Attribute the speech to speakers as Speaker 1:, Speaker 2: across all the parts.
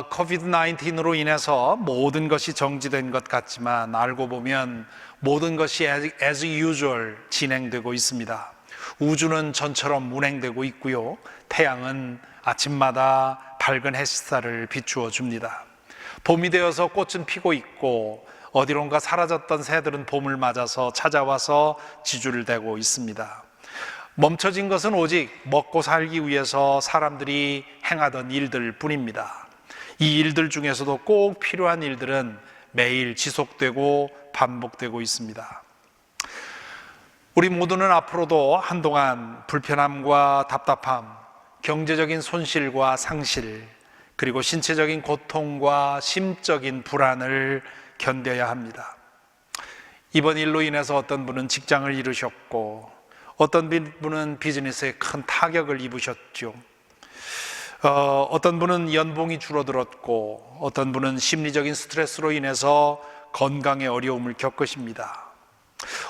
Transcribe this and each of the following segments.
Speaker 1: 코비드 19으로 인해서 모든 것이 정지된 것 같지만 알고 보면 모든 것이 as usual 진행되고 있습니다. 우주는 전처럼 운행되고 있고요. 태양은 아침마다 밝은 햇살을 비추어 줍니다. 봄이 되어서 꽃은 피고 있고 어디론가 사라졌던 새들은 봄을 맞아서 찾아와서 지주를 대고 있습니다. 멈춰진 것은 오직 먹고 살기 위해서 사람들이 행하던 일들 뿐입니다. 이 일들 중에서도 꼭 필요한 일들은 매일 지속되고 반복되고 있습니다. 우리 모두는 앞으로도 한동안 불편함과 답답함, 경제적인 손실과 상실, 그리고 신체적인 고통과 심적인 불안을 견뎌야 합니다. 이번 일로 인해서 어떤 분은 직장을 잃으셨고 어떤 분은 비즈니스에 큰 타격을 입으셨죠. 어떤 분은 연봉이 줄어들었고 어떤 분은 심리적인 스트레스로 인해서 건강에 어려움을 겪으십니다.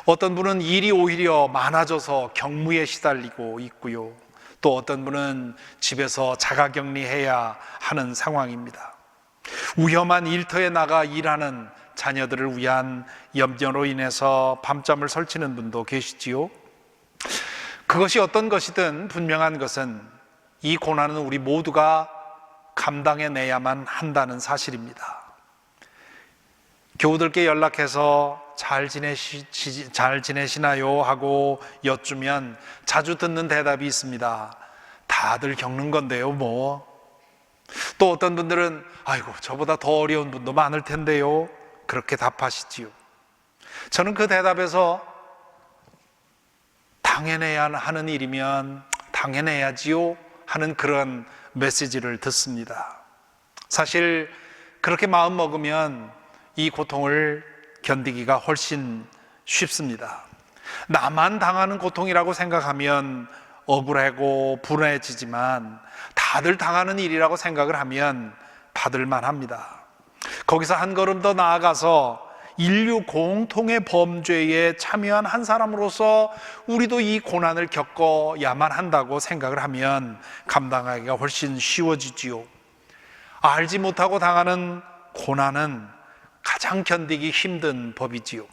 Speaker 1: 어떤 분은 일이 오히려 많아져서 경무에 시달리고 있고요. 또 어떤 분은 집에서 자가격리해야 하는 상황입니다. 위험한 일터에 나가 일하는 자녀들을 위한 염려로 인해서 밤잠을 설치는 분도 계시지요. 그것이 어떤 것이든 분명한 것은 이 고난은 우리 모두가 감당해내야만 한다는 사실입니다. 교우들께 연락해서 잘 지내시나요? 하고 여쭈면 자주 듣는 대답이 있습니다. 다들 겪는 건데요, 뭐. 또 어떤 분들은 아이고, 저보다 더 어려운 분도 많을 텐데요. 그렇게 답하시지요. 저는 그 대답에서 당해내야 하는 일이면 당해내야지요 하는 그런 메시지를 듣습니다. 사실 그렇게 마음 먹으면 이 고통을 견디기가 훨씬 쉽습니다. 나만 당하는 고통이라고 생각하면 억울하고 불안해지지만 다들 당하는 일이라고 생각을 하면 받을만 합니다. 거기서 한 걸음 더 나아가서 인류 공통의 범죄에 참여한 한 사람으로서 우리도 이 고난을 겪어야만 한다고 생각을 하면 감당하기가 훨씬 쉬워지지요. 알지 못하고 당하는 고난은 가장 견디기 힘든 법이지요.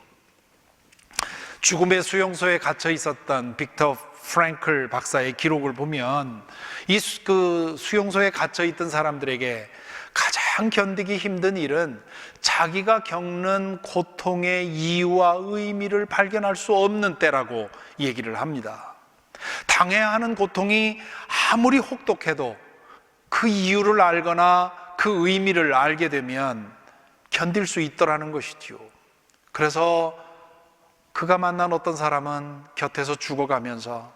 Speaker 1: 죽음의 수용소에 갇혀 있었던 빅터 프랭클 박사의 기록을 보면 이 수용소에 갇혀 있던 사람들에게 가장 견디기 힘든 일은 자기가 겪는 고통의 이유와 의미를 발견할 수 없는 때라고 얘기를 합니다. 당해야 하는 고통이 아무리 혹독해도 그 이유를 알거나 그 의미를 알게 되면 견딜 수 있더라는 것이지요. 그래서 그가 만난 어떤 사람은 곁에서 죽어가면서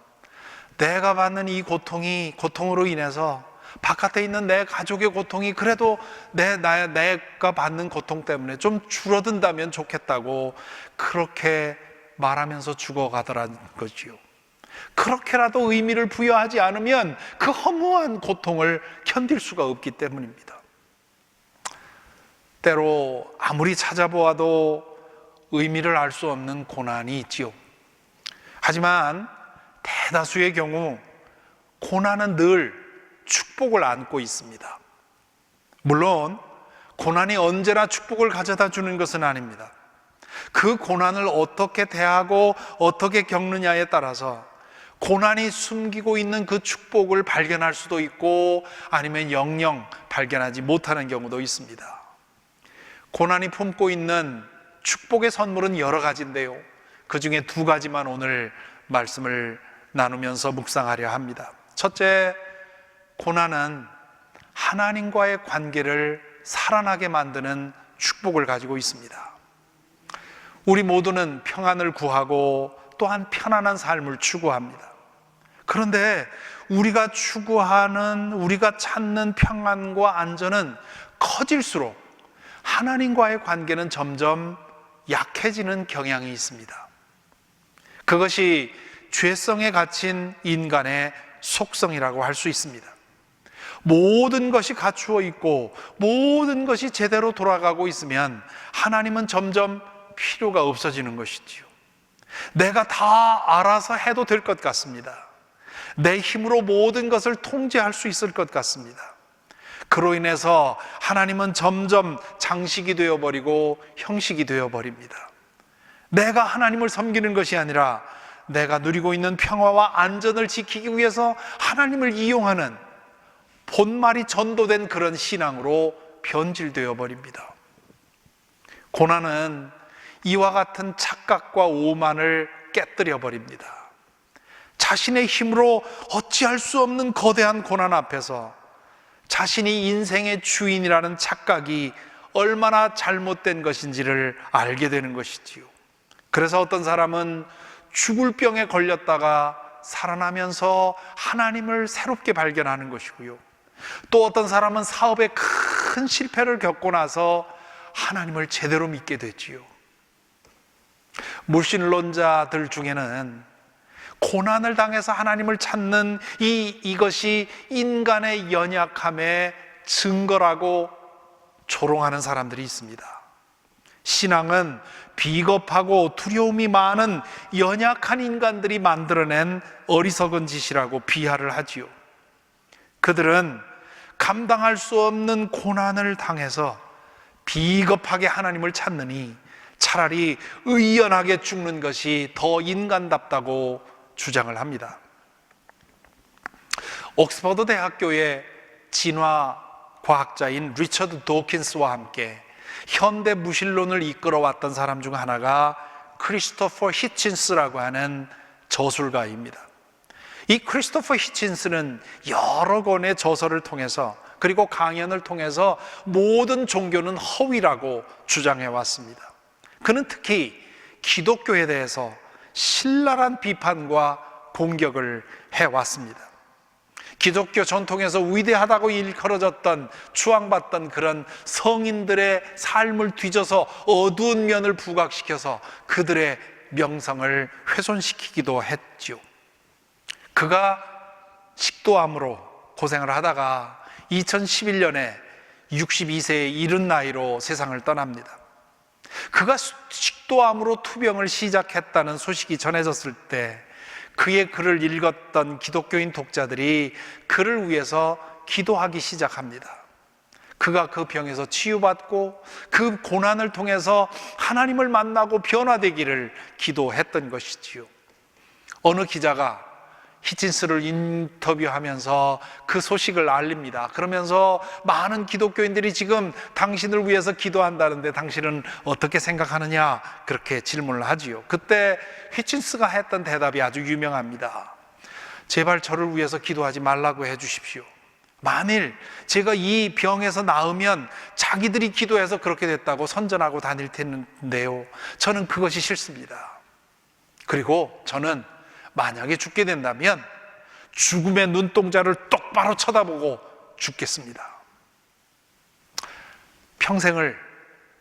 Speaker 1: 내가 받는 이 고통으로 인해서 바깥에 있는 내 가족의 고통이 그래도 내가 받는 고통 때문에 좀 줄어든다면 좋겠다고 그렇게 말하면서 죽어가더라는 거지요. 그렇게라도 의미를 부여하지 않으면 그 허무한 고통을 견딜 수가 없기 때문입니다. 때로 아무리 찾아보아도 의미를 알 수 없는 고난이 있지요. 하지만 대다수의 경우 고난은 늘 축복을 안고 있습니다. 물론 고난이 언제나 축복을 가져다 주는 것은 아닙니다. 그 고난을 어떻게 대하고 어떻게 겪느냐에 따라서 고난이 숨기고 있는 그 축복을 발견할 수도 있고 아니면 영영 발견하지 못하는 경우도 있습니다. 고난이 품고 있는 축복의 선물은 여러 가지인데요, 그 중에 두 가지만 오늘 말씀을 나누면서 묵상하려 합니다. 첫째, 고난은 하나님과의 관계를 살아나게 만드는 축복을 가지고 있습니다. 우리 모두는 평안을 구하고 또한 편안한 삶을 추구합니다. 그런데 우리가 추구하는, 우리가 찾는 평안과 안전은 커질수록 하나님과의 관계는 점점 약해지는 경향이 있습니다. 그것이 죄성에 갇힌 인간의 속성이라고 할 수 있습니다. 모든 것이 갖추어 있고 모든 것이 제대로 돌아가고 있으면 하나님은 점점 필요가 없어지는 것이지요. 내가 다 알아서 해도 될 것 같습니다. 내 힘으로 모든 것을 통제할 수 있을 것 같습니다. 그로 인해서 하나님은 점점 장식이 되어버리고 형식이 되어버립니다. 내가 하나님을 섬기는 것이 아니라 내가 누리고 있는 평화와 안전을 지키기 위해서 하나님을 이용하는 본말이 전도된 그런 신앙으로 변질되어 버립니다. 고난은 이와 같은 착각과 오만을 깨뜨려 버립니다. 자신의 힘으로 어찌할 수 없는 거대한 고난 앞에서 자신이 인생의 주인이라는 착각이 얼마나 잘못된 것인지를 알게 되는 것이지요. 그래서 어떤 사람은 죽을 병에 걸렸다가 살아나면서 하나님을 새롭게 발견하는 것이고요, 또 어떤 사람은 사업에 큰 실패를 겪고 나서 하나님을 제대로 믿게 되지요. 무신론자들 중에는 고난을 당해서 하나님을 찾는 이것이 인간의 연약함의 증거라고 조롱하는 사람들이 있습니다. 신앙은 비겁하고 두려움이 많은 연약한 인간들이 만들어낸 어리석은 짓이라고 비하를 하지요. 그들은 감당할 수 없는 고난을 당해서 비겁하게 하나님을 찾느니 차라리 의연하게 죽는 것이 더 인간답다고 주장을 합니다. 옥스퍼드 대학교의 진화 과학자인 리처드 도킨스와 함께 현대 무신론을 이끌어왔던 사람 중 하나가 크리스토퍼 히친스라고 하는 저술가입니다. 이 크리스토퍼 히친스는 여러 권의 저서를 통해서, 그리고 강연을 통해서 모든 종교는 허위라고 주장해 왔습니다. 그는 특히 기독교에 대해서 신랄한 비판과 공격을 해왔습니다. 기독교 전통에서 위대하다고 일컬어졌던, 추앙받던 그런 성인들의 삶을 뒤져서 어두운 면을 부각시켜서 그들의 명성을 훼손시키기도 했죠. 그가 식도암으로 고생을 하다가 2011년에 62세의 이른 나이로 세상을 떠납니다. 그가 식도암으로 투병을 시작했다는 소식이 전해졌을 때 그의 글을 읽었던 기독교인 독자들이 그를 위해서 기도하기 시작합니다. 그가 그 병에서 치유받고 그 고난을 통해서 하나님을 만나고 변화되기를 기도했던 것이지요. 어느 기자가 히친스를 인터뷰하면서 그 소식을 알립니다. 그러면서 많은 기독교인들이 지금 당신을 위해서 기도한다는데 당신은 어떻게 생각하느냐, 그렇게 질문을 하지요. 그때 히친스가 했던 대답이 아주 유명합니다. 제발 저를 위해서 기도하지 말라고 해주십시오. 만일 제가 이 병에서 나으면 자기들이 기도해서 그렇게 됐다고 선전하고 다닐 텐데요, 저는 그것이 싫습니다. 그리고 저는 만약에 죽게 된다면 죽음의 눈동자를 똑바로 쳐다보고 죽겠습니다. 평생을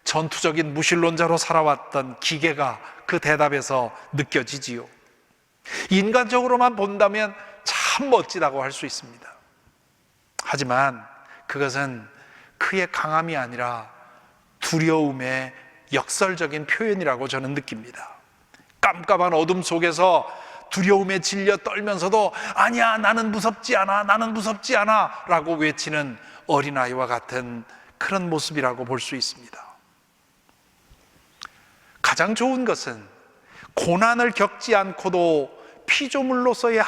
Speaker 1: 전투적인 무신론자로 살아왔던 기계가 그 대답에서 느껴지지요. 인간적으로만 본다면 참 멋지다고 할 수 있습니다. 하지만 그것은 그의 강함이 아니라 두려움의 역설적인 표현이라고 저는 느낍니다. 깜깜한 어둠 속에서 두려움에 질려 떨면서도 아니야, 나는 무섭지 않아, 나는 무섭지 않아 라고 외치는 어린아이와 같은 그런 모습이라고 볼 수 있습니다. 가장 좋은 것은 고난을 겪지 않고도 피조물로서의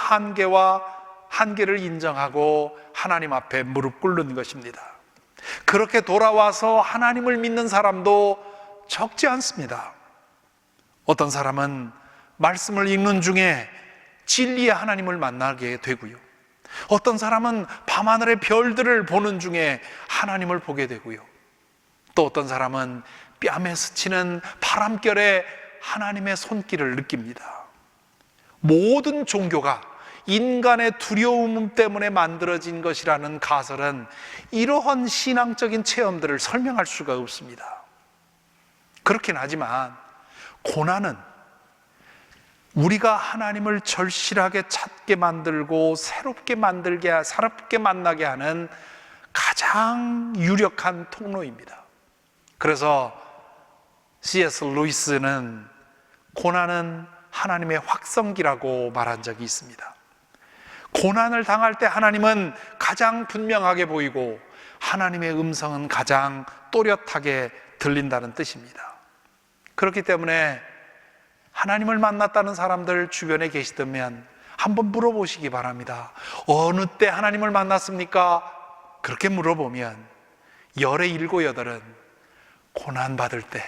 Speaker 1: 한계를 인정하고 하나님 앞에 무릎 꿇는 것입니다. 그렇게 돌아와서 하나님을 믿는 사람도 적지 않습니다. 어떤 사람은 말씀을 읽는 중에 진리의 하나님을 만나게 되고요, 어떤 사람은 밤하늘의 별들을 보는 중에 하나님을 보게 되고요, 또 어떤 사람은 뺨에 스치는 바람결에 하나님의 손길을 느낍니다. 모든 종교가 인간의 두려움 때문에 만들어진 것이라는 가설은 이러한 신앙적인 체험들을 설명할 수가 없습니다. 그렇긴 하지만 고난은 우리가 하나님을 절실하게 찾게 만들고 새롭게 만나게 하는 가장 유력한 통로입니다. 그래서 C.S. 루이스는 고난은 하나님의 확성기라고 말한 적이 있습니다. 고난을 당할 때 하나님은 가장 분명하게 보이고 하나님의 음성은 가장 또렷하게 들린다는 뜻입니다. 그렇기 때문에 하나님을 만났다는 사람들 주변에 계시다면 한번 물어보시기 바랍니다. 어느 때 하나님을 만났습니까? 그렇게 물어보면 열의 7, 8은 고난받을 때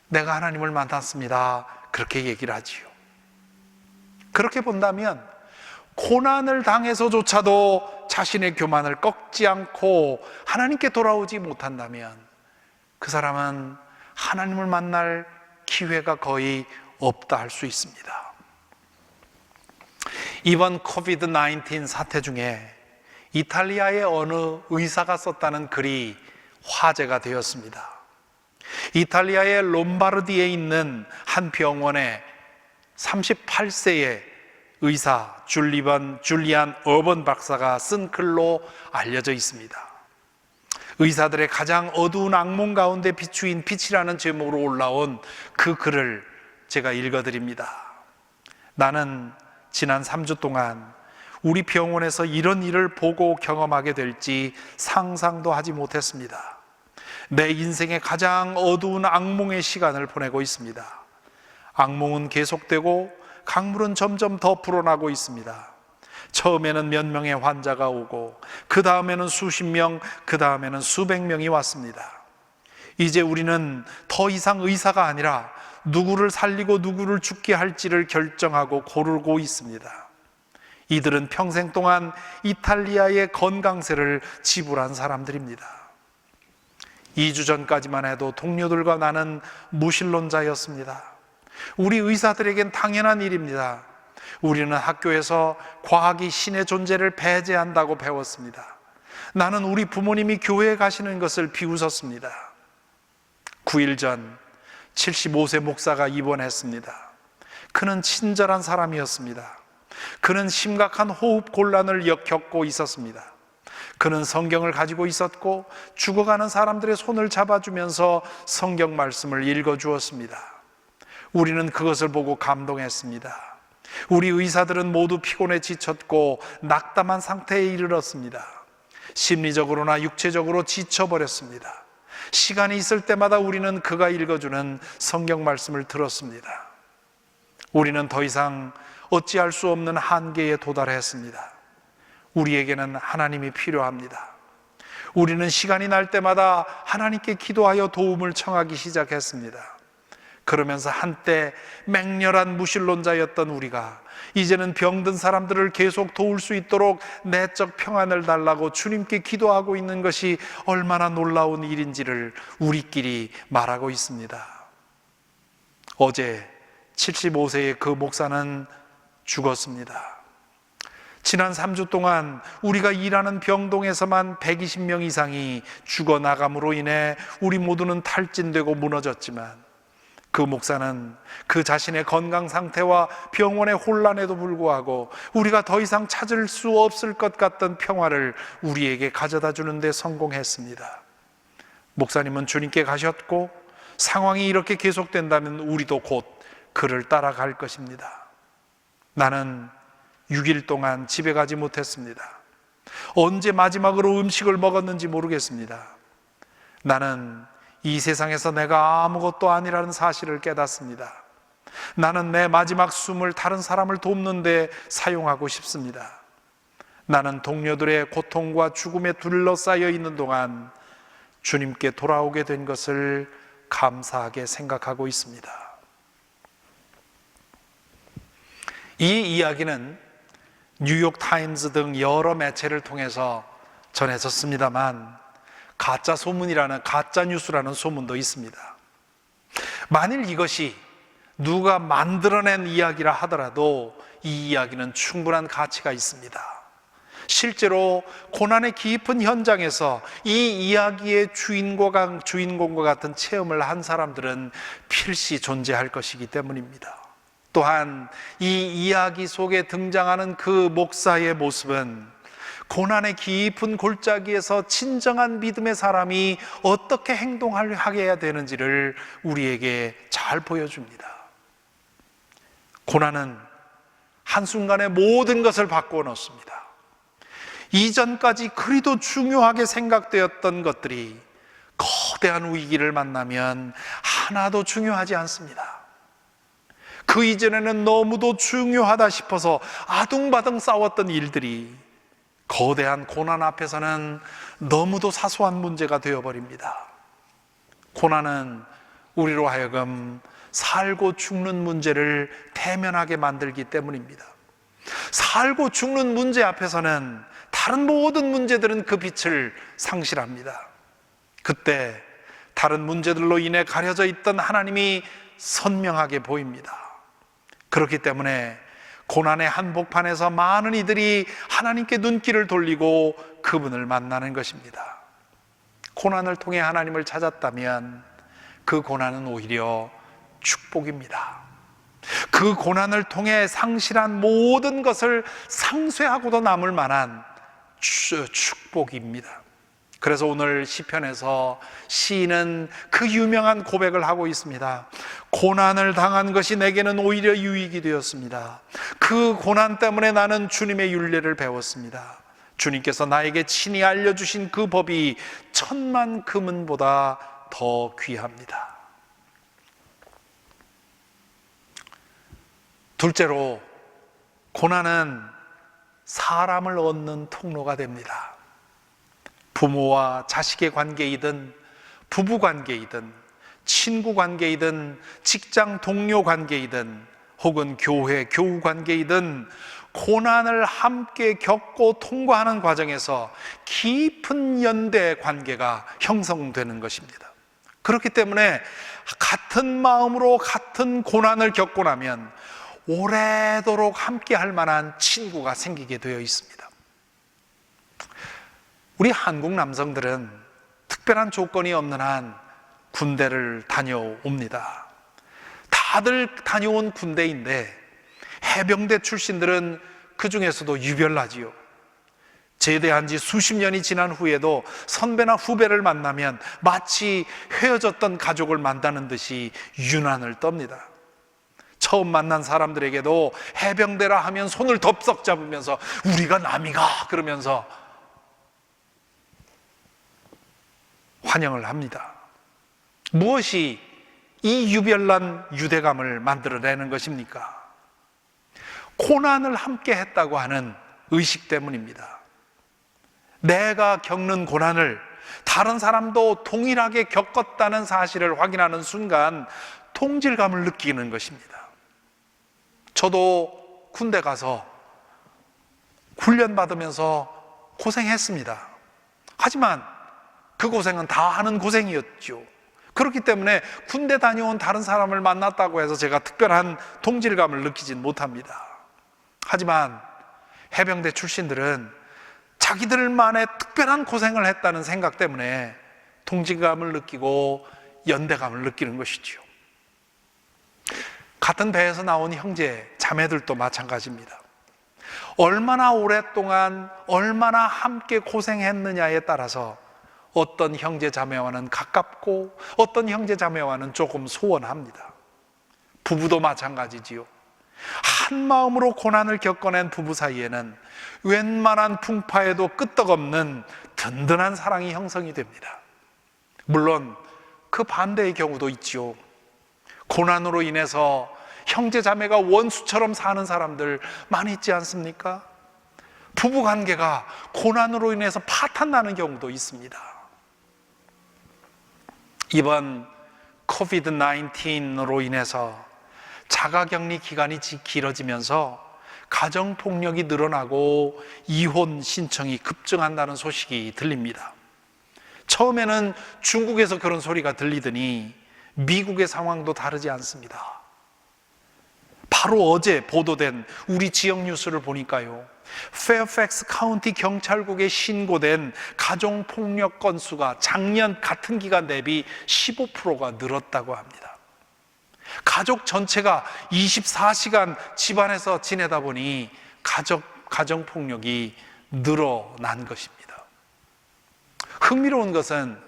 Speaker 1: 내가 하나님을 만났습니다, 그렇게 얘기를 하지요. 그렇게 본다면 고난을 당해서조차도 자신의 교만을 꺾지 않고 하나님께 돌아오지 못한다면 그 사람은 하나님을 만날 기회가 거의 없다 할 수 있습니다. 이번 코비드-19 사태 중에 이탈리아의 어느 의사가 썼다는 글이 화제가 되었습니다. 이탈리아의 롬바르디에 있는 한 병원에 38세의 의사 줄리안 어번 박사가 쓴 글로 알려져 있습니다. 의사들의 가장 어두운 악몽 가운데 비추인 빛이라는 제목으로 올라온 그 글을 제가 읽어드립니다. 나는 지난 3주 동안 우리 병원에서 이런 일을 보고 경험하게 될지 상상도 하지 못했습니다. 내 인생의 가장 어두운 악몽의 시간을 보내고 있습니다. 악몽은 계속되고 강물은 점점 더 불어나고 있습니다. 처음에는 몇 명의 환자가 오고 그 다음에는 수십 명, 그 다음에는 수백 명이 왔습니다. 이제 우리는 더 이상 의사가 아니라 누구를 살리고 누구를 죽게 할지를 결정하고 고르고 있습니다. 이들은 평생 동안 이탈리아의 건강세를 지불한 사람들입니다. 2주 전까지만 해도 동료들과 나는 무신론자였습니다. 우리 의사들에겐 당연한 일입니다. 우리는 학교에서 과학이 신의 존재를 배제한다고 배웠습니다. 나는 우리 부모님이 교회에 가시는 것을 비웃었습니다. 9일 전 75세 목사가 입원했습니다. 그는 친절한 사람이었습니다. 그는 심각한 호흡 곤란을 겪고 있었습니다. 그는 성경을 가지고 있었고 죽어가는 사람들의 손을 잡아주면서 성경 말씀을 읽어주었습니다. 우리는 그것을 보고 감동했습니다. 우리 의사들은 모두 피곤에 지쳤고 낙담한 상태에 이르렀습니다. 심리적으로나 육체적으로 지쳐버렸습니다. 시간이 있을 때마다 우리는 그가 읽어주는 성경 말씀을 들었습니다. 우리는 더 이상 어찌할 수 없는 한계에 도달했습니다. 우리에게는 하나님이 필요합니다. 우리는 시간이 날 때마다 하나님께 기도하여 도움을 청하기 시작했습니다. 그러면서 한때 맹렬한 무신론자였던 우리가 이제는 병든 사람들을 계속 도울 수 있도록 내적 평안을 달라고 주님께 기도하고 있는 것이 얼마나 놀라운 일인지를 우리끼리 말하고 있습니다. 어제 75세의 그 목사는 죽었습니다. 지난 3주 동안 우리가 일하는 병동에서만 120명 이상이 죽어나감으로 인해 우리 모두는 탈진되고 무너졌지만 그 목사는 그 자신의 건강 상태와 병원의 혼란에도 불구하고 우리가 더 이상 찾을 수 없을 것 같던 평화를 우리에게 가져다 주는 데 성공했습니다. 목사님은 주님께 가셨고 상황이 이렇게 계속된다면 우리도 곧 그를 따라갈 것입니다. 나는 6일 동안 집에 가지 못했습니다. 언제 마지막으로 음식을 먹었는지 모르겠습니다. 나는 이 세상에서 내가 아무것도 아니라는 사실을 깨닫습니다. 나는 내 마지막 숨을 다른 사람을 돕는 데 사용하고 싶습니다. 나는 동료들의 고통과 죽음에 둘러싸여 있는 동안 주님께 돌아오게 된 것을 감사하게 생각하고 있습니다. 이 이야기는 뉴욕 타임즈 등 여러 매체를 통해서 전해졌습니다만 가짜 소문이라는, 가짜 뉴스라는 소문도 있습니다. 만일 이것이 누가 만들어낸 이야기라 하더라도 이 이야기는 충분한 가치가 있습니다. 실제로 고난의 깊은 현장에서 이 이야기의 주인공과 같은 체험을 한 사람들은 필시 존재할 것이기 때문입니다. 또한 이 이야기 속에 등장하는 그 목사의 모습은 고난의 깊은 골짜기에서 진정한 믿음의 사람이 어떻게 행동하게 해야 되는지를 우리에게 잘 보여줍니다. 고난은 한순간에 모든 것을 바꾸어 놓습니다. 이전까지 그리도 중요하게 생각되었던 것들이 거대한 위기를 만나면 하나도 중요하지 않습니다. 그 이전에는 너무도 중요하다 싶어서 아둥바둥 싸웠던 일들이 거대한 고난 앞에서는 너무도 사소한 문제가 되어버립니다. 고난은 우리로 하여금 살고 죽는 문제를 대면하게 만들기 때문입니다. 살고 죽는 문제 앞에서는 다른 모든 문제들은 그 빛을 상실합니다. 그때 다른 문제들로 인해 가려져 있던 하나님이 선명하게 보입니다. 그렇기 때문에 고난의 한복판에서 많은 이들이 하나님께 눈길을 돌리고 그분을 만나는 것입니다. 고난을 통해 하나님을 찾았다면 그 고난은 오히려 축복입니다. 그 고난을 통해 상실한 모든 것을 상쇄하고도 남을 만한 축복입니다. 그래서 오늘 시편에서 시인은 그 유명한 고백을 하고 있습니다. 고난을 당한 것이 내게는 오히려 유익이 되었습니다. 그 고난 때문에 나는 주님의 율례를 배웠습니다. 주님께서 나에게 친히 알려주신 그 법이 1000만 금은보다 더 귀합니다. 둘째로, 고난은 사람을 얻는 통로가 됩니다. 부모와 자식의 관계이든, 부부 관계이든, 친구 관계이든, 직장 동료 관계이든, 혹은 교회 교우 관계이든, 고난을 함께 겪고 통과하는 과정에서 깊은 연대 관계가 형성되는 것입니다. 그렇기 때문에 같은 마음으로 같은 고난을 겪고 나면 오래도록 함께 할 만한 친구가 생기게 되어 있습니다. 우리 한국 남성들은 특별한 조건이 없는 한 군대를 다녀옵니다. 다들 다녀온 군대인데 해병대 출신들은 그 중에서도 유별나지요. 제대한 지 수십 년이 지난 후에도 선배나 후배를 만나면 마치 헤어졌던 가족을 만나는 듯이 유난을 떱니다. 처음 만난 사람들에게도 해병대라 하면 손을 덥석 잡으면서 우리가 남이가 그러면서 환영을 합니다. 무엇이 이 유별난 유대감을 만들어내는 것입니까? 고난을 함께 했다고 하는 의식 때문입니다. 내가 겪는 고난을 다른 사람도 동일하게 겪었다는 사실을 확인하는 순간 동질감을 느끼는 것입니다. 저도 군대 가서 훈련 받으면서 고생했습니다. 하지만 그 고생은 다 하는 고생이었죠. 그렇기 때문에 군대 다녀온 다른 사람을 만났다고 해서 제가 특별한 동질감을 느끼진 못합니다. 하지만 해병대 출신들은 자기들만의 특별한 고생을 했다는 생각 때문에 동질감을 느끼고 연대감을 느끼는 것이죠. 같은 배에서 나온 형제, 자매들도 마찬가지입니다. 얼마나 오랫동안 얼마나 함께 고생했느냐에 따라서 어떤 형제 자매와는 가깝고 어떤 형제 자매와는 조금 소원합니다. 부부도 마찬가지지요. 한 마음으로 고난을 겪어낸 부부 사이에는 웬만한 풍파에도 끄떡없는 든든한 사랑이 형성이 됩니다. 물론 그 반대의 경우도 있죠. 고난으로 인해서 형제 자매가 원수처럼 사는 사람들 많이 있지 않습니까? 부부 관계가 고난으로 인해서 파탄나는 경우도 있습니다. 이번 코비드-19로 인해서 자가격리 기간이 길어지면서 가정폭력이 늘어나고 이혼 신청이 급증한다는 소식이 들립니다. 처음에는 중국에서 그런 소리가 들리더니 미국의 상황도 다르지 않습니다. 바로 어제 보도된 우리 지역 뉴스를 보니까요, 페어팩스 카운티 경찰국에 신고된 가정폭력 건수가 작년 같은 기간 대비 15%가 늘었다고 합니다. 가족 전체가 24시간 집안에서 지내다 보니 가정폭력이 늘어난 것입니다. 흥미로운 것은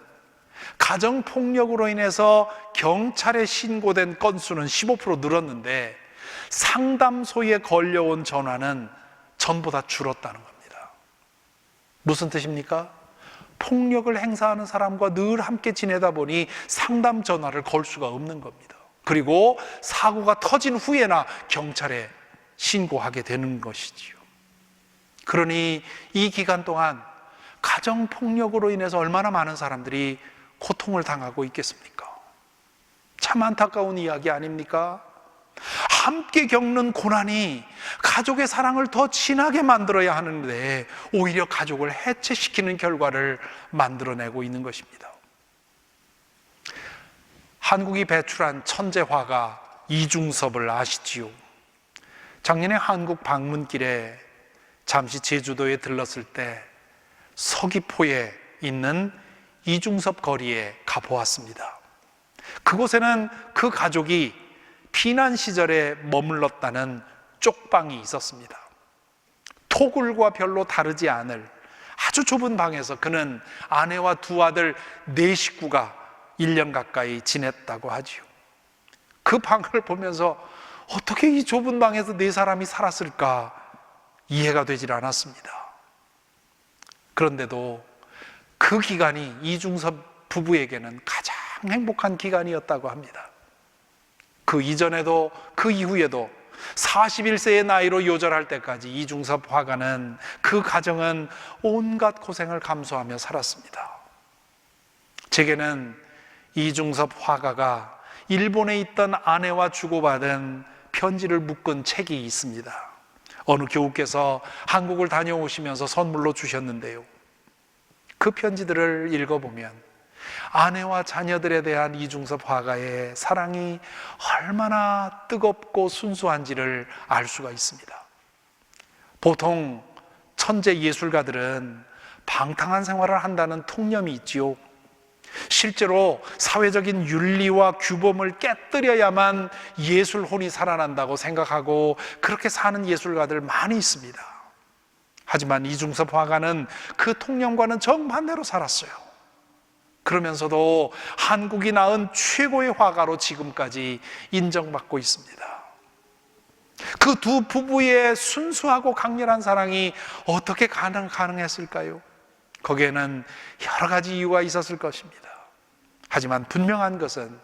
Speaker 1: 가정폭력으로 인해서 경찰에 신고된 건수는 15% 늘었는데 상담소에 걸려온 전화는 전보다 줄었다는 겁니다. 무슨 뜻입니까? 폭력을 행사하는 사람과 늘 함께 지내다 보니 상담 전화를 걸 수가 없는 겁니다. 그리고 사고가 터진 후에나 경찰에 신고하게 되는 것이지요. 그러니 이 기간 동안 가정폭력으로 인해서 얼마나 많은 사람들이 고통을 당하고 있겠습니까? 참 안타까운 이야기 아닙니까? 함께 겪는 고난이 가족의 사랑을 더 진하게 만들어야 하는데 오히려 가족을 해체시키는 결과를 만들어내고 있는 것입니다. 한국이 배출한 천재 화가 이중섭을 아시지요? 작년에 한국 방문길에 잠시 제주도에 들렀을 때 서귀포에 있는 이중섭 거리에 가보았습니다. 그곳에는 그 가족이 피난 시절에 머물렀다는 쪽방이 있었습니다. 토굴과 별로 다르지 않을 아주 좁은 방에서 그는 아내와 두 아들 네 식구가 1년 가까이 지냈다고 하지요. 그 방을 보면서 어떻게 이 좁은 방에서 네 사람이 살았을까 이해가 되질 않았습니다. 그런데도 그 기간이 이중섭 부부에게는 가장 행복한 기간이었다고 합니다. 그 이전에도 그 이후에도 41세의 나이로 요절할 때까지 이중섭 화가는 그 가정은 온갖 고생을 감수하며 살았습니다. 제게는 이중섭 화가가 일본에 있던 아내와 주고받은 편지를 묶은 책이 있습니다. 어느 교우께서 한국을 다녀오시면서 선물로 주셨는데요, 그 편지들을 읽어보면 아내와 자녀들에 대한 이중섭 화가의 사랑이 얼마나 뜨겁고 순수한지를 알 수가 있습니다. 보통 천재 예술가들은 방탕한 생활을 한다는 통념이 있지요. 실제로 사회적인 윤리와 규범을 깨뜨려야만 예술혼이 살아난다고 생각하고 그렇게 사는 예술가들 많이 있습니다. 하지만 이중섭 화가는 그 통념과는 정반대로 살았어요. 그러면서도 한국이 낳은 최고의 화가로 지금까지 인정받고 있습니다. 그 두 부부의 순수하고 강렬한 사랑이 어떻게 가능했을까요? 거기에는 여러 가지 이유가 있었을 것입니다. 하지만 분명한 것은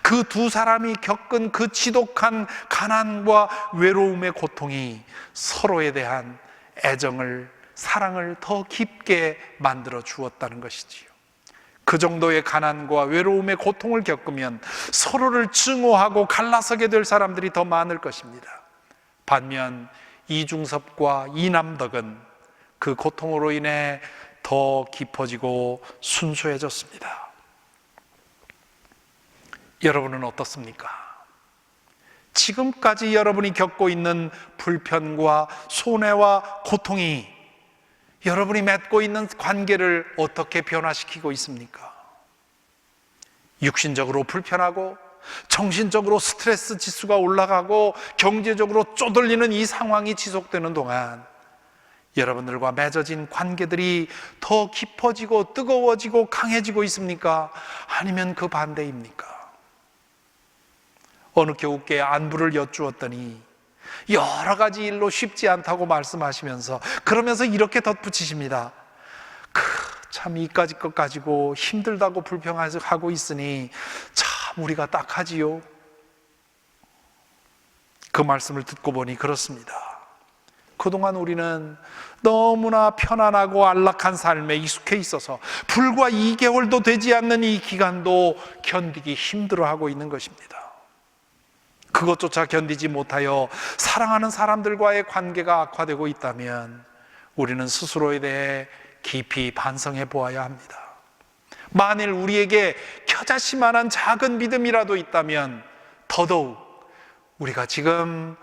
Speaker 1: 그 두 사람이 겪은 그 지독한 가난과 외로움의 고통이 서로에 대한 애정을, 사랑을 더 깊게 만들어 주었다는 것이지요. 그 정도의 가난과 외로움의 고통을 겪으면 서로를 증오하고 갈라서게 될 사람들이 더 많을 것입니다. 반면 이중섭과 이남덕은 그 고통으로 인해 더 깊어지고 순수해졌습니다. 여러분은 어떻습니까? 지금까지 여러분이 겪고 있는 불편과 손해와 고통이 여러분이 맺고 있는 관계를 어떻게 변화시키고 있습니까? 육신적으로 불편하고 정신적으로 스트레스 지수가 올라가고 경제적으로 쪼들리는 이 상황이 지속되는 동안 여러분들과 맺어진 관계들이 더 깊어지고 뜨거워지고 강해지고 있습니까? 아니면 그 반대입니까? 어느 교우께 안부를 여쭈었더니 여러 가지 일로 쉽지 않다고 말씀하시면서 그러면서 이렇게 덧붙이십니다. 참 이까지 것 가지고 힘들다고 불평하고 있으니 참 우리가 딱하지요. 그 말씀을 듣고 보니 그렇습니다. 그동안 우리는 너무나 편안하고 안락한 삶에 익숙해 있어서 불과 2개월도 되지 않는 이 기간도 견디기 힘들어하고 있는 것입니다. 그것조차 견디지 못하여 사랑하는 사람들과의 관계가 악화되고 있다면 우리는 스스로에 대해 깊이 반성해 보아야 합니다. 만일 우리에게 겨자씨만한 작은 믿음이라도 있다면 더더욱 우리가 지금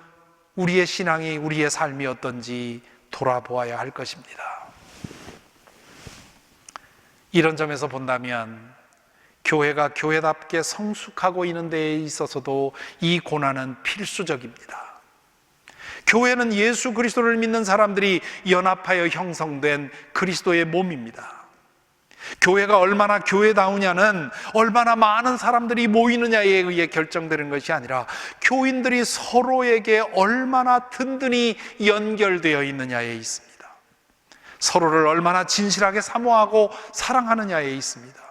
Speaker 1: 우리의 신앙이, 우리의 삶이 어떤지 돌아보아야 할 것입니다. 이런 점에서 본다면 교회가 교회답게 성숙하고 있는 데에 있어서도 이 고난은 필수적입니다. 교회는 예수 그리스도를 믿는 사람들이 연합하여 형성된 그리스도의 몸입니다. 교회가 얼마나 교회다우냐는 얼마나 많은 사람들이 모이느냐에 의해 결정되는 것이 아니라 교인들이 서로에게 얼마나 든든히 연결되어 있느냐에 있습니다. 서로를 얼마나 진실하게 사모하고 사랑하느냐에 있습니다.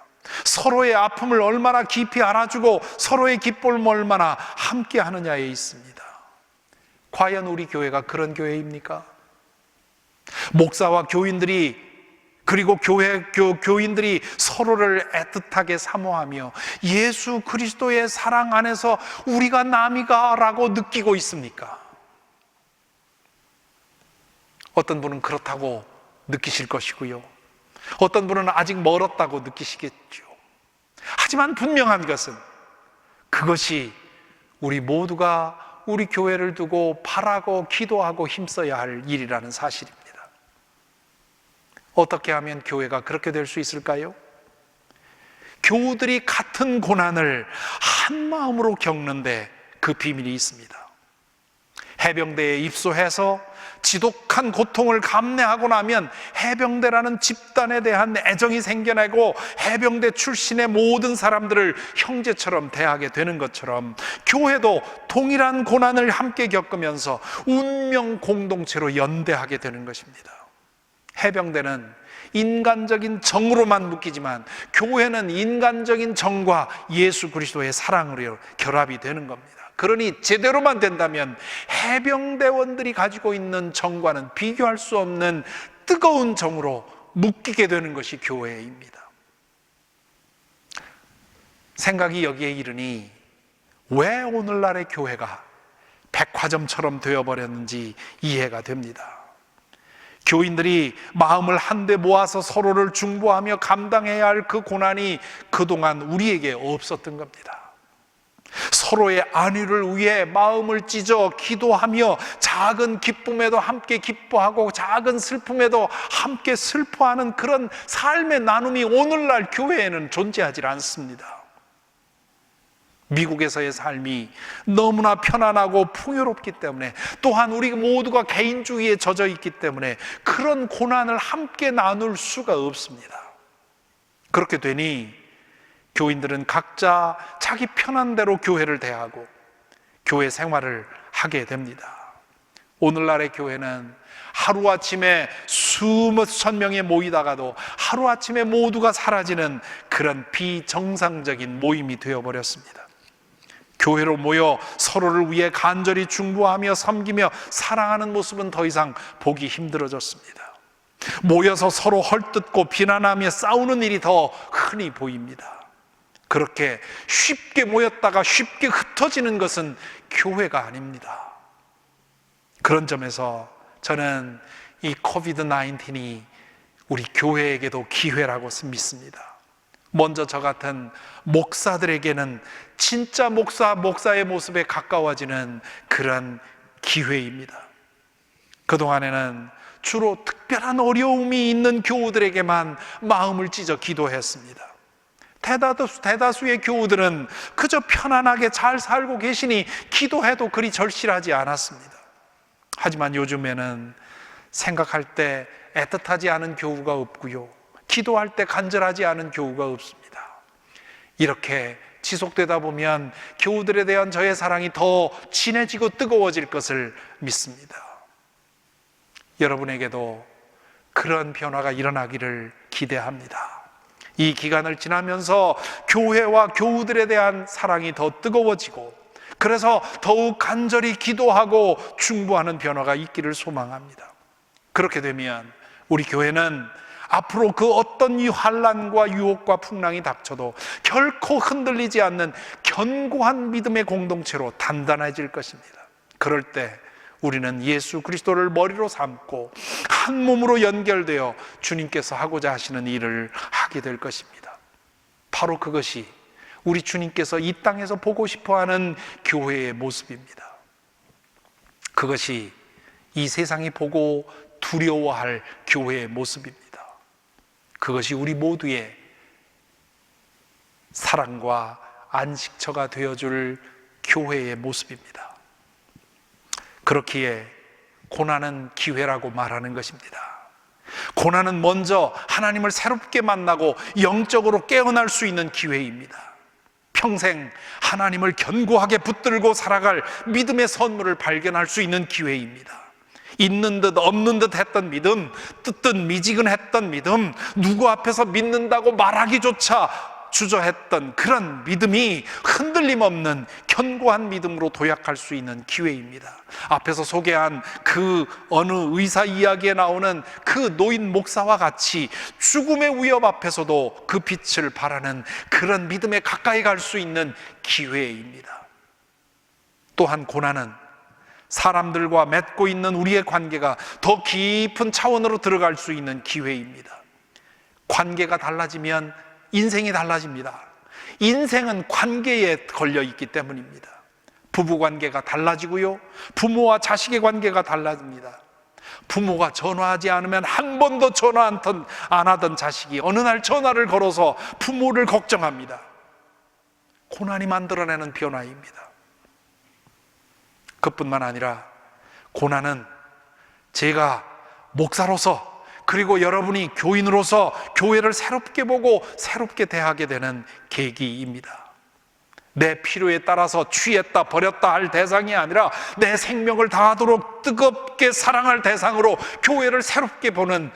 Speaker 1: 서로의 아픔을 얼마나 깊이 알아주고 서로의 기쁨을 얼마나 함께 하느냐에 있습니다. 과연 우리 교회가 그런 교회입니까? 목사와 교인들이, 그리고 교인들이 서로를 애틋하게 사모하며 예수 그리스도의 사랑 안에서 우리가 남이가 라고 느끼고 있습니까? 어떤 분은 그렇다고 느끼실 것이고요, 어떤 분은 아직 멀었다고 느끼시겠죠. 하지만 분명한 것은 그것이 우리 모두가 우리 교회를 두고 바라고 기도하고 힘써야 할 일이라는 사실입니다. 어떻게 하면 교회가 그렇게 될 수 있을까요? 교우들이 같은 고난을 한 마음으로 겪는데 그 비밀이 있습니다. 해병대에 입소해서 지독한 고통을 감내하고 나면 해병대라는 집단에 대한 애정이 생겨나고 해병대 출신의 모든 사람들을 형제처럼 대하게 되는 것처럼 교회도 동일한 고난을 함께 겪으면서 운명 공동체로 연대하게 되는 것입니다. 해병대는 인간적인 정으로만 묶이지만 교회는 인간적인 정과 예수 그리스도의 사랑으로 결합이 되는 겁니다. 그러니 제대로만 된다면 해병대원들이 가지고 있는 정과는 비교할 수 없는 뜨거운 정으로 묶이게 되는 것이 교회입니다. 생각이 여기에 이르니 왜 오늘날의 교회가 백화점처럼 되어버렸는지 이해가 됩니다. 교인들이 마음을 한데 모아서 서로를 중보하며 감당해야 할 그 고난이 그동안 우리에게 없었던 겁니다. 서로의 안위를 위해 마음을 찢어 기도하며 작은 기쁨에도 함께 기뻐하고 작은 슬픔에도 함께 슬퍼하는 그런 삶의 나눔이 오늘날 교회에는 존재하지 않습니다. 미국에서의 삶이 너무나 편안하고 풍요롭기 때문에, 또한 우리 모두가 개인주의에 젖어 있기 때문에 그런 고난을 함께 나눌 수가 없습니다. 그렇게 되니 교인들은 각자 자기 편한 대로 교회를 대하고 교회 생활을 하게 됩니다. 오늘날의 교회는 하루아침에 수천 명이 모이다가도 하루아침에 모두가 사라지는 그런 비정상적인 모임이 되어버렸습니다. 교회로 모여 서로를 위해 간절히 중보하며 섬기며 사랑하는 모습은 더 이상 보기 힘들어졌습니다. 모여서 서로 헐뜯고 비난하며 싸우는 일이 더 흔히 보입니다. 그렇게 쉽게 모였다가 쉽게 흩어지는 것은 교회가 아닙니다. 그런 점에서 저는 이 코비드-19이 우리 교회에게도 기회라고 믿습니다. 먼저 저 같은 목사들에게는 진짜 목사의 모습에 가까워지는 그런 기회입니다. 그동안에는 주로 특별한 어려움이 있는 교우들에게만 마음을 찢어 기도했습니다. 대다수의 교우들은 그저 편안하게 잘 살고 계시니 기도해도 그리 절실하지 않았습니다. 하지만 요즘에는 생각할 때 애틋하지 않은 교우가 없고요, 기도할 때 간절하지 않은 교우가 없습니다. 이렇게 지속되다 보면 교우들에 대한 저의 사랑이 더 진해지고 뜨거워질 것을 믿습니다. 여러분에게도 그런 변화가 일어나기를 기대합니다. 이 기간을 지나면서 교회와 교우들에 대한 사랑이 더 뜨거워지고, 그래서 더욱 간절히 기도하고 중보하는 변화가 있기를 소망합니다. 그렇게 되면 우리 교회는 앞으로 그 어떤 환난과 유혹과 풍랑이 닥쳐도 결코 흔들리지 않는 견고한 믿음의 공동체로 단단해질 것입니다. 그럴 때 우리는 예수 그리스도를 머리로 삼고 한 몸으로 연결되어 주님께서 하고자 하시는 일을 하게 될 것입니다. 바로 그것이 우리 주님께서 이 땅에서 보고 싶어하는 교회의 모습입니다. 그것이 이 세상이 보고 두려워할 교회의 모습입니다. 그것이 우리 모두의 사랑과 안식처가 되어줄 교회의 모습입니다. 그렇기에 고난은 기회라고 말하는 것입니다. 고난은 먼저 하나님을 새롭게 만나고 영적으로 깨어날 수 있는 기회입니다. 평생 하나님을 견고하게 붙들고 살아갈 믿음의 선물을 발견할 수 있는 기회입니다. 있는 듯 없는 듯 했던 믿음, 뜨뜻미지근했던 믿음, 누구 앞에서 믿는다고 말하기조차 주저했던 그런 믿음이 흔들림 없는 견고한 믿음으로 도약할 수 있는 기회입니다. 앞에서 소개한 그 어느 의사 이야기에 나오는 그 노인 목사와 같이 죽음의 위협 앞에서도 그 빛을 발하는 그런 믿음에 가까이 갈 수 있는 기회입니다. 또한 고난은 사람들과 맺고 있는 우리의 관계가 더 깊은 차원으로 들어갈 수 있는 기회입니다. 관계가 달라지면 인생이 달라집니다. 인생은 관계에 걸려 있기 때문입니다. 부부 관계가 달라지고요, 부모와 자식의 관계가 달라집니다. 부모가 전화하지 않으면 한 번도 전화 안 하던 자식이 어느 날 전화를 걸어서 부모를 걱정합니다. 고난이 만들어내는 변화입니다. 그뿐만 아니라 고난은 제가 목사로서, 그리고 여러분이 교인으로서 교회를 새롭게 보고 새롭게 대하게 되는 계기입니다. 내 필요에 따라서 취했다 버렸다 할 대상이 아니라 내 생명을 다하도록 뜨겁게 사랑할 대상으로 교회를 새롭게 보는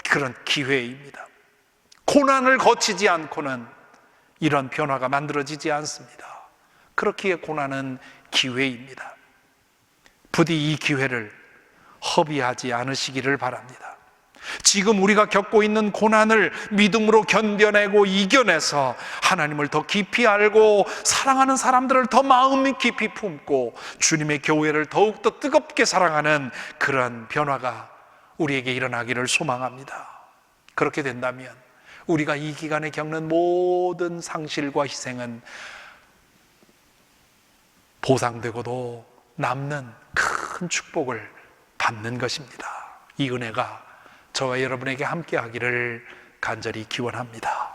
Speaker 1: 그런 기회입니다. 고난을 거치지 않고는 이런 변화가 만들어지지 않습니다. 그렇기에 고난은 기회입니다. 부디 이 기회를 허비하지 않으시기를 바랍니다. 지금 우리가 겪고 있는 고난을 믿음으로 견뎌내고 이겨내서 하나님을 더 깊이 알고 사랑하는 사람들을 더 마음 깊이 품고 주님의 교회를 더욱더 뜨겁게 사랑하는 그런 변화가 우리에게 일어나기를 소망합니다. 그렇게 된다면 우리가 이 기간에 겪는 모든 상실과 희생은 보상되고도 남는 큰 축복을 받는 것입니다. 이 은혜가 저와 여러분에게 함께 하기를 간절히 기원합니다.